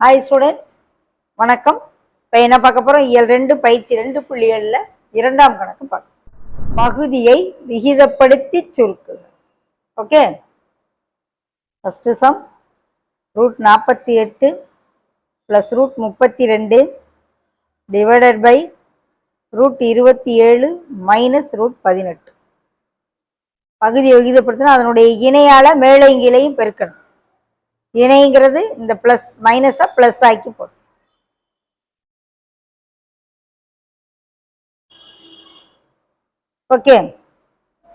Hi students, வணக்கம். இப்போ என்ன பார்க்க போகிறோம்? இயல் 2 பயிற்சி 2.7 இரண்டாம் கணக்கு பார்க்க. பகுதியை விகிதப்படுத்தி சுருக்குக. Okay, first sum √48 + √32 divided by √27 - √18. பகுதியை விகிதப்படுத்தினா அதனுடைய இணையால மேலையும் கீழையும் பெருக்கணும். இணைங்கிறது இந்த பிளஸ் மைனஸை பிளஸ் ஆக்கி போடும். ஓகே,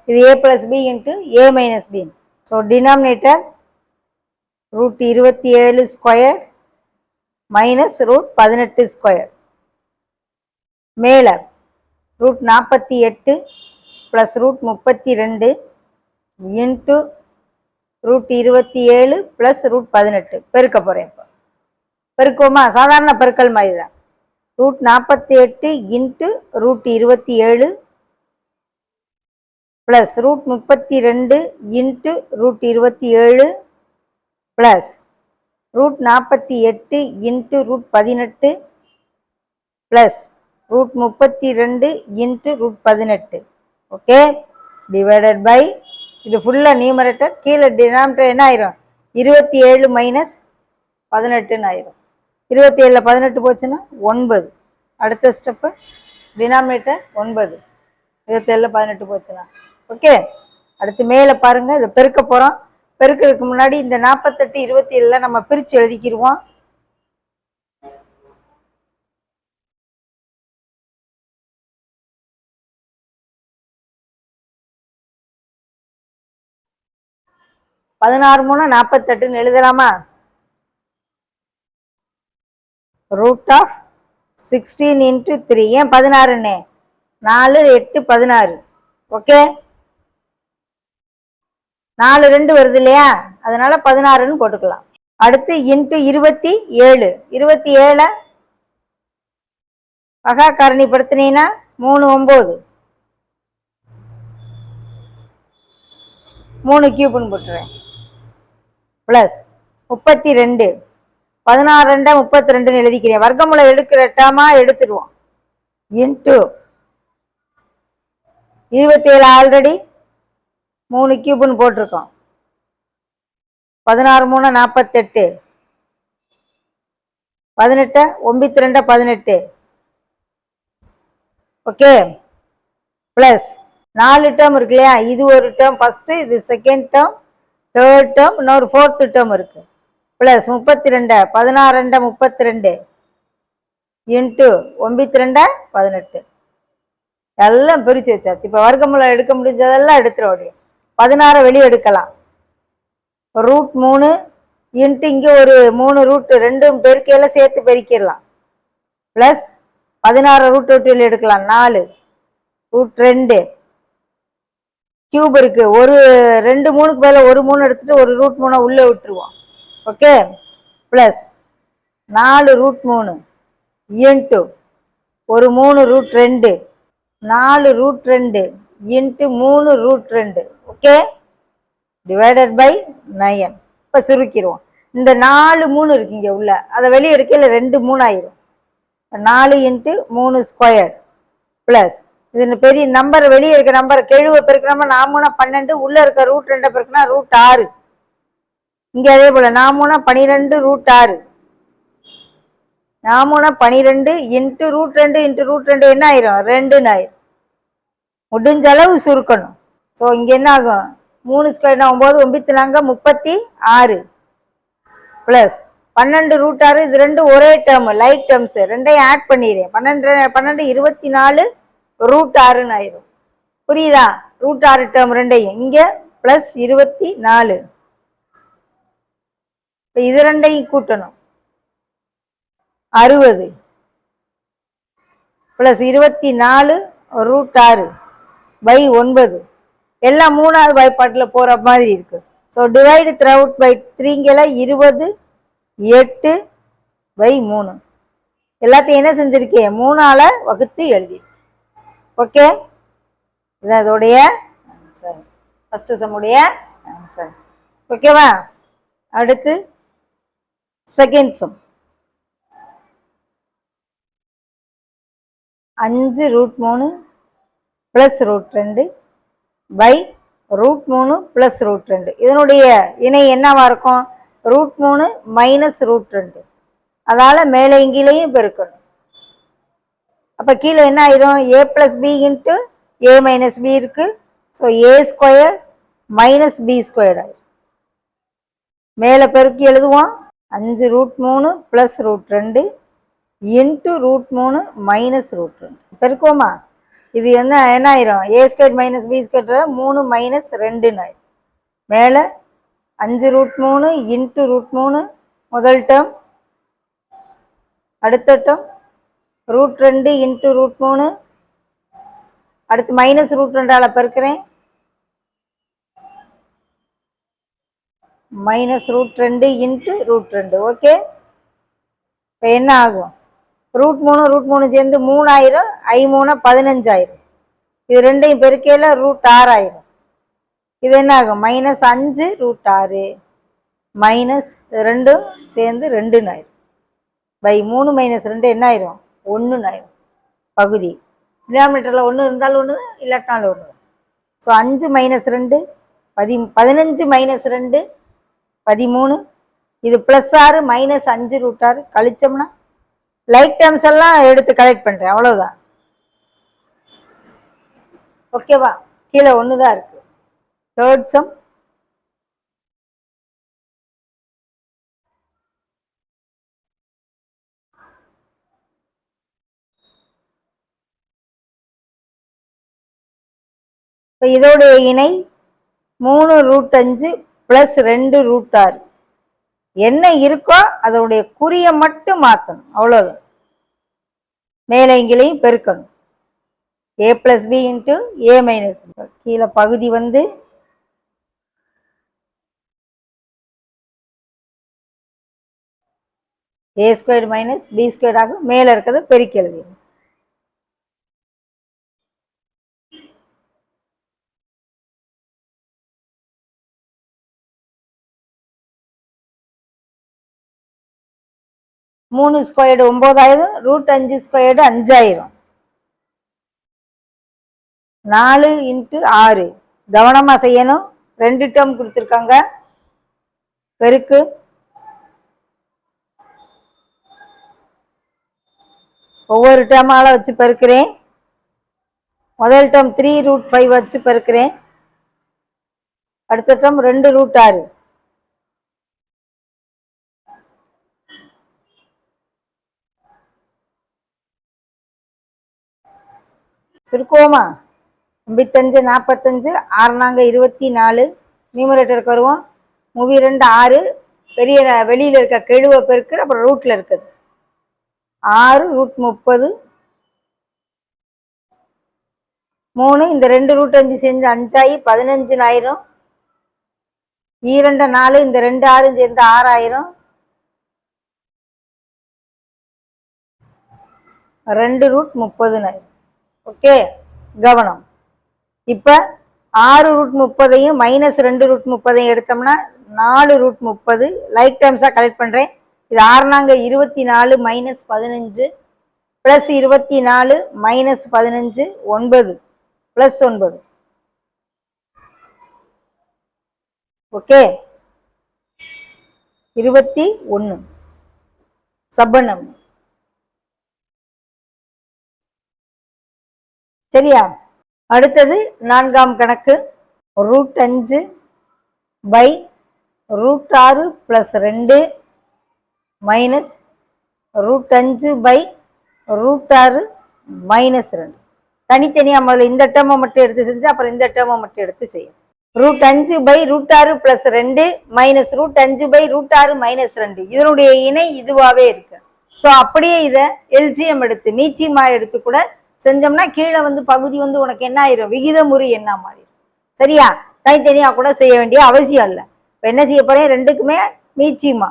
இது a + b × a - b. So denominator √27² - √18². மேலே √48 + √32 × √27 + √18 பெருக்க போகிறேன். இப்போ பெருக்குவோமா? சாதாரண பெருக்கல் மாதிரி தான். √48 × √27 + √32 × √27 + √48 × √18 + √32 × √18. ஓகே, டிவைடட் பை இது ஃபுல்லாக நியூமரேட்டர், கீழே டினாமினேட்டர் என்ன ஆயிரும்? 27 - 18 ஆயிரும். 27ல் 18 போச்சுன்னா 9. அடுத்த ஸ்டெப்பு டினாமினேட்டர் 9, 27ல் 18 போச்சுன்னா. ஓகே, அடுத்து மேலே பாருங்க, இதை பெருக்க போகிறோம். பெருக்கிறதுக்கு முன்னாடி இந்த 48 27 நம்ம பிரித்து எழுதிக்கிடுவோம். (16 - 48) எழுதலாமா? √16 × 3. ஏன் 16ன்னு? 4 8 16. ஓகே, 4 2 வருது இல்லையா, அதனால 16ன்னு போட்டுக்கலாம். அடுத்து × 27. 27 பகா காரணிப்படுத்தினீங்கன்னா 3 9, 3 கியூப்னு போட்டுருவேன். ப்ளஸ் 32. 16 2 32ன்னு எழுதிக்கிறேன். வர்க்கமூலம் எடுக்கிற டேமா எடுத்துடுவோம். × 27 ஆல்ரெடி 3 கியூப்னு போட்டிருக்கோம். 16 3 48, 18 9 2 18. ஓகே, ப்ளஸ் 4 டேர்ம் இருக்கு இல்லையா, இது ஒரு டேர்ம் ஃபர்ஸ்ட், இது செகண்ட் டேர்ம், தேர்ட் டேர்ம், இன்னொரு ஃபோர்த்து டேர்ம் இருக்கு. ப்ளஸ் 32 16 2 32 × 9 2 18 எல்லாம் பிரித்து வச்சாச்சு. இப்போ வர்க்கமூலம் எடுக்க முடிஞ்சதெல்லாம் எடுத்துட. 16 வெளியே எடுக்கலாம். √3 × இங்கே ஒரு 3 ரூட், ரெண்டும் பெருக்கையெல்லாம் சேர்த்து பெருக்கிடலாம். ப்ளஸ் 16 √8 வெளியே எடுக்கலாம். 4 √2 கியூப் இருக்கு. ஒரு 2 3க்கு மேலே ஒரு 3 எடுத்துட்டு ஒரு √3 உள்ளே விட்டுருவோம். ஓகே, ப்ளஸ் 4 √3 × ஒரு 3 √2 4 √2 × 3 √2. Okay, divided by 9. இப்போ சுருக்கிடுவோம். இந்த 4 3 இருக்கு இங்கே உள்ள, அதை வெளியே எடுக்கல 2 3 ஆயிரும். 4 × 3² ப்ளஸ் இது பெரிய நம்பர், வெளியே இருக்க நம்பர் கெழுவை பெருக்கணுமா, 4 3 12, உள்ளே இருக்க √2 பெருக்கினா √6. இங்கே அதே போல் 4 3 12 √6. 4 3 12 × √2 × √2 என்ன ஆயிரும்? 2ன்னு ஆயிரும். முடிஞ்ச அளவு சுருக்கணும். ஸோ இங்கே என்ன ஆகும்? 3 ஸ்கொயர்னா 9 9 4 36 ப்ளஸ் 12 √6. இது ரெண்டும் ஒரே டேர்ம், லைக் டேர்ம்ஸ், ரெண்டையும் ஆட் பண்ணிடுறேன். 12 12 24 √6ன்னு ஆயிரும். புரியுதா? √6 டேர்ம் ரெண்டையும் இங்கே ப்ளஸ் 24. இப்போ இது ரெண்டையும் கூட்டணும். 60 ப்ளஸ் 24 √6 பை 9 எல்லாம் 3வது வாய்ப்பாட்டில் போகிற மாதிரி இருக்கு. So divide throughout by 3ங்கில் 20 8 பை 3 எல்லாத்தையும் என்ன செஞ்சுருக்கேன்? 3ஆல் வகுத்து எழுதி. ஓகே, இது அதோடைய ஆன்சர், ஃபர்ஸ்ட் சம்முடைய ஆன்சர். ஓகேவா? அடுத்து செகண்ட் சம் 5√3 + √2 பை √3 + √2. இதனுடைய இணை என்னவா இருக்கும்? √3 - √2. அதால மேலே கீழையும் பெருக்கணும். அப்ப கீழே என்ன ஆயிரும்? a + b into a - b இருக்கு. ஸோ a² - b² ஆயிரும். மேலே பெருக்கி எழுதுவோம். 5√3 + √2 இன்ட்டு √3 - √2 பெருக்குவோமா? இது என்ன ஆயிரும்? a² - b² 3 - 2 ஆயிரும். மேலே 5√3 இன்ட்டு √3 முதல் டேர்ம், அடுத்த டேர்ம் √2 இன்ட்டு √3, அடுத்து -√2 பெருக்கிறேன், -√2 இன்ட்டு √2. ஓகே, இப்போ என்ன ஆகும்? √3 சேர்ந்து 3 ஆயிரும், I3 15 ஆயிரும். இது ரெண்டையும் பெருக்கையில் √6 ஆயிரும். இது என்ன ஆகும்? -5 √6 மைனஸ் ரெண்டும் சேர்ந்து 2 ஆயிரும். பை 3 - 2 என்ன ஆயிரும்? 1 ஆயிரும். பகுதி டினாமினேட்டரில் 1 இருந்தாலும் 1, இல்லாட்டினாலும் 1. ஸோ 5 - 2 15 - 2 13. இது +6 -5 √6 கழிச்சோம்னா லைக் டேர்ம்ஸ் எல்லாம் எடுத்து கலெக்ட் பண்ணுறேன், அவ்வளோதான். ஓகேவா? கீழே 1 தான் இருக்கு. தேர்ட் சம் இப்போ இதோடைய இணை 3√5 + 2√6. என்ன இருக்கோ அதோடைய குறியை மட்டும் மாற்றணும், அவ்வளோதான். மேலே இங்கேயும் பெருக்கணும். a + b into a - b. கீழே பகுதி வந்து a² - b² ஆக மேலே இருக்கிறத பெருக்கி எழுதிடும். (3² 9,000, √5² 5,000). 4 × 6. கவனமா செய்யணும். 2 டேர்ம் கொடுத்துருக்காங்க. பெருக்கு ஒவ்வொரு டேர்மால வச்சு பெருக்கிறேன். முதல் டேர்ம் 3√5 வச்சு பெருக்கிறேன். அடுத்த டேர்ம் 2√6. சுருக்குவோமா? 55 45 6 24. நியூமரேட்டருக்கு வருவோம். 2 6. பெரிய வெளியில் இருக்க கெழுவை பெருக்கு, அப்புறம் ரூட்டில் இருக்குது 6 √30. 3 இந்த 2 √5 செஞ்சு 5 ஆகி 15 ஆயிரும். 2 4 இந்த 2 6 சேர்ந்து 6 ஆயிரும். 2 √30 ஆயிரும். ஓகே, கவனம். இப்போ 6 √30 -2 √30 எடுத்தோம்னா 4 √30. லைக் டேர்ம்ஸாக கலெக்ட் பண்ணுறேன். இது 6 24 -15 + 24 -15 9 +9. ஓகே, 21 சப்பனம். சரியா? அடுத்தது 4ஆம் கணக்கு. √5 பை √6 + 2 மைனஸ் √5 பை √6 -2. தனித்தனியாக முதல்ல இந்த டேர்மை மட்டும் எடுத்து செஞ்சு அப்புறம் இந்த டேர்மை மட்டும் எடுத்து செய்யும். √5 பை √6 + 2 மைனஸ் √5 பை √6 -2. இதனுடைய இணை இதுவாகவே இருக்கு. ஸோ அப்படியே இதை எல்சிஎம் எடுத்து மீச்சிமா எடுத்து கூட செஞ்சோம்னா கீழே வந்து பகுதி வந்து உனக்கு என்ன ஆயிரும்? விகிதமுறி என்ன மாதிரி. சரியா? தனித்தனியாக கூட செய்ய வேண்டிய அவசியம் இல்லை. இப்போ என்ன செய்ய போறேன்? ரெண்டுக்குமே மீச்சிமா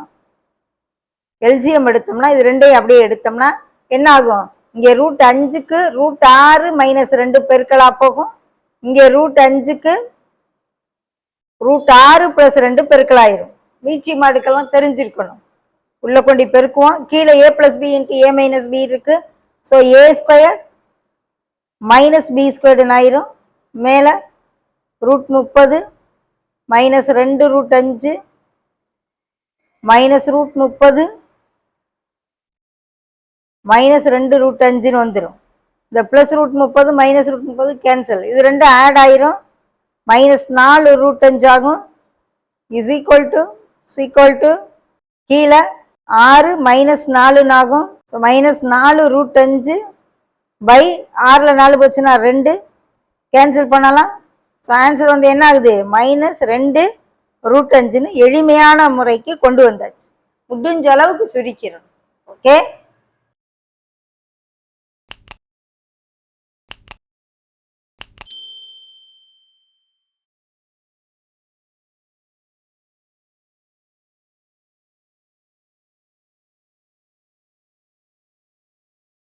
எல்சிஎம் எடுத்தோம்னா இது ரெண்டையும் அப்படியே எடுத்தோம்னா என்ன ஆகும்? இங்கே √5க்கு √6 - 2 பெருக்கலா போகும். இங்கே √5க்கு √6 + 2 பெருக்கலாயிரும். மீச்சியம் அடுக்கெல்லாம் தெரிஞ்சிருக்கணும். உள்ள கொண்டு பெருக்குவோம். கீழே a + b × a - b இருக்கு. ஸோ a² - b² ஆயிரும். மேலே √30 -2 √5 -√30 -2 √5ன்னு வந்துடும். இந்த +√30 -√30 கேன்சல். இது ரெண்டும் ஆட் ஆயிரும். -4 √5 ஆகும். இஸ் ஈக்குவல் டு கீழே 6 -4 ஆகும். ஸோ -4 √5 பை 6ல் 4 போச்சுன்னா 2 கேன்சல் பண்ணலாம். ஸோ ஆன்சர் வந்து என்ன ஆகுது? -2 √5ன்னு எளிமையான முறைக்கு கொண்டு வந்தாச்சு. முடிஞ்ச அளவுக்கு சுருக்கிறோம். ஓகே.